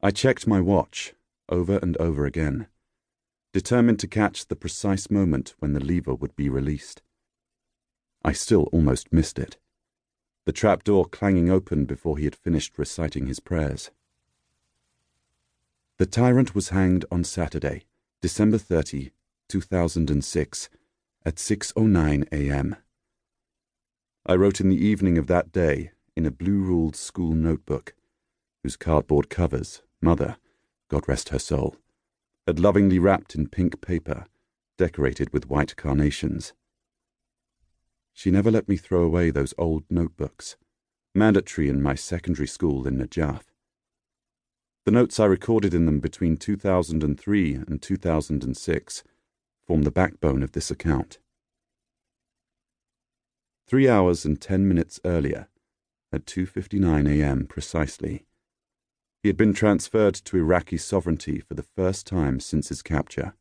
I checked my watch, over and over again, determined to catch the precise moment when the lever would be released. I still almost missed it, the trapdoor clanging open before he had finished reciting his prayers. The Tyrant was hanged on Saturday, December 30, 2006, at 6:09 a.m. I wrote in the evening of that day in a blue-ruled school notebook, whose cardboard covers Mother, God rest her soul, had lovingly wrapped in pink paper, decorated with white carnations. She never let me throw away those old notebooks, mandatory in my secondary school in Najaf. The notes I recorded in them between 2003 and 2006 form the backbone of this account. 3 hours and 10 minutes earlier, at 2:59 a.m. precisely, he had been transferred to Iraqi sovereignty for the first time since his capture,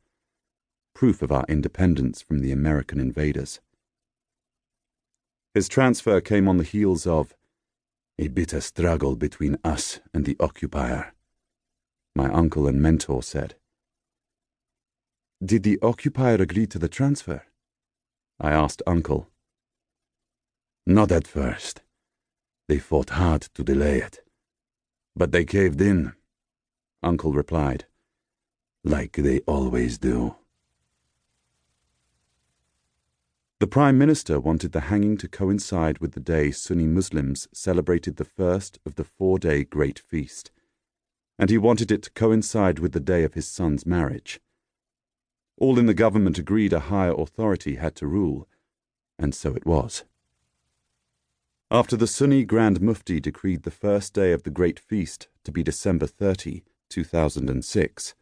proof of our independence from the American invaders. His transfer came on the heels of a bitter struggle between us and the Occupier, my uncle and mentor said. Did the Occupier agree to the transfer? I asked Uncle. Not at first. They fought hard to delay it. But they caved in, Uncle replied, like they always do. The Prime Minister wanted the hanging to coincide with the day Sunni Muslims celebrated the first of the 4-day Great Feast, and he wanted it to coincide with the day of his son's marriage. All in the government agreed a higher authority had to rule, and so it was. After the Sunni Grand Mufti decreed the first day of the Great Feast to be December 30, 2006,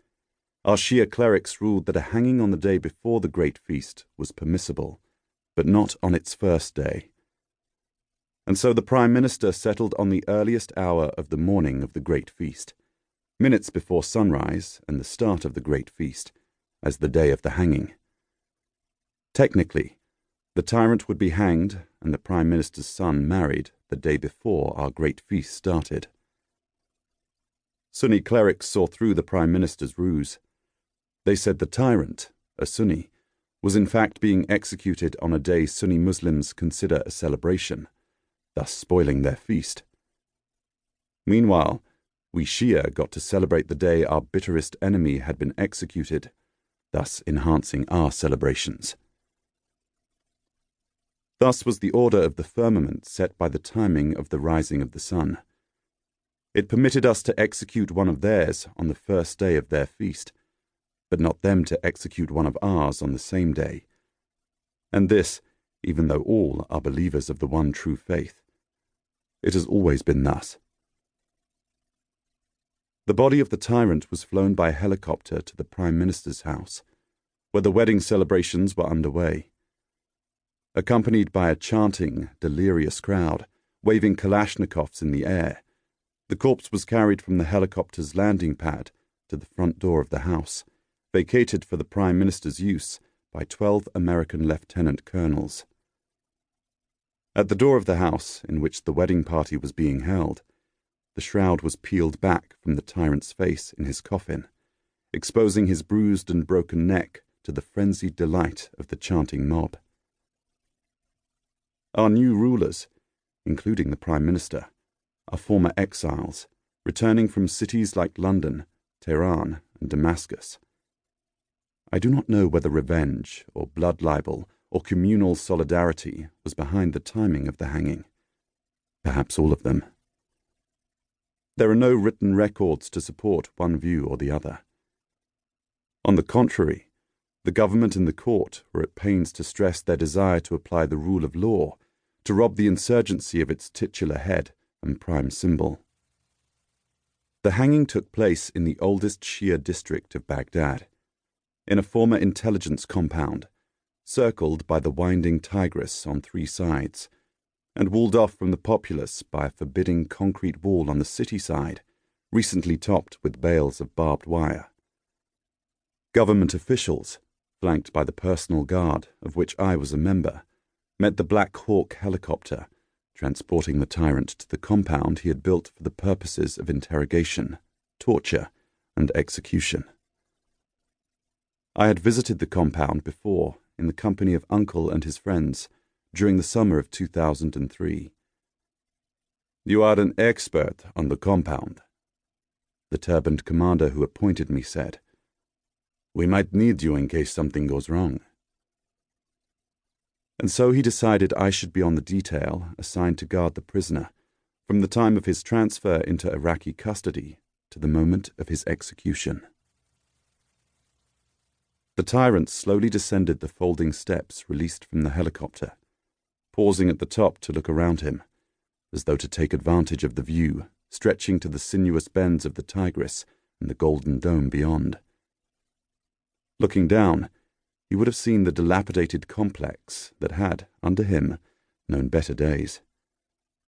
our Shia clerics ruled that a hanging on the day before the Great Feast was permissible, but not on its first day. And so the Prime Minister settled on the earliest hour of the morning of the Great Feast, minutes before sunrise and the start of the Great Feast, as the day of the hanging. Technically, the Tyrant would be hanged and the Prime Minister's son married the day before our Great Feast started. Sunni clerics saw through the Prime Minister's ruse. They said the Tyrant, a Sunni, was in fact being executed on a day Sunni Muslims consider a celebration, thus spoiling their feast. Meanwhile, we Shia got to celebrate the day our bitterest enemy had been executed, thus enhancing our celebrations. Thus was the order of the firmament set by the timing of the rising of the sun. It permitted us to execute one of theirs on the first day of their feast, but not them to execute one of ours on the same day. And this, even though all are believers of the one true faith. It has always been thus. The body of the Tyrant was flown by helicopter to the Prime Minister's house, where the wedding celebrations were underway. Accompanied by a chanting, delirious crowd, waving Kalashnikovs in the air, the corpse was carried from the helicopter's landing pad to the front door of the house, vacated for the Prime Minister's use by 12 American lieutenant colonels. At the door of the house in which the wedding party was being held, the shroud was peeled back from the Tyrant's face in his coffin, exposing his bruised and broken neck to the frenzied delight of the chanting mob. Our new rulers, including the Prime Minister, are former exiles, returning from cities like London, Tehran, and Damascus. I do not know whether revenge, or blood libel, or communal solidarity was behind the timing of the hanging. Perhaps all of them. There are no written records to support one view or the other. On the contrary, the government and the court were at pains to stress their desire to apply the rule of law, to rob the insurgency of its titular head and prime symbol. The hanging took place in the oldest Shia district of Baghdad, in a former intelligence compound, circled by the winding Tigris on 3 sides, and walled off from the populace by a forbidding concrete wall on the city side, recently topped with bales of barbed wire. Government officials, flanked by the personal guard of which I was a member, met the Black Hawk helicopter, transporting the Tyrant to the compound he had built for the purposes of interrogation torture, and execution. I had visited the compound before in the company of Uncle and his friends during the summer of 2003. "You are an expert on the compound," the turbaned commander who appointed me said. "We might need you in case something goes wrong." And so he decided I should be on the detail assigned to guard the prisoner from the time of his transfer into Iraqi custody to the moment of his execution. The Tyrant slowly descended the folding steps released from the helicopter, pausing at the top to look around him, as though to take advantage of the view stretching to the sinuous bends of the Tigris and the Golden Dome beyond. Looking down, he would have seen the dilapidated complex that had, under him, known better days.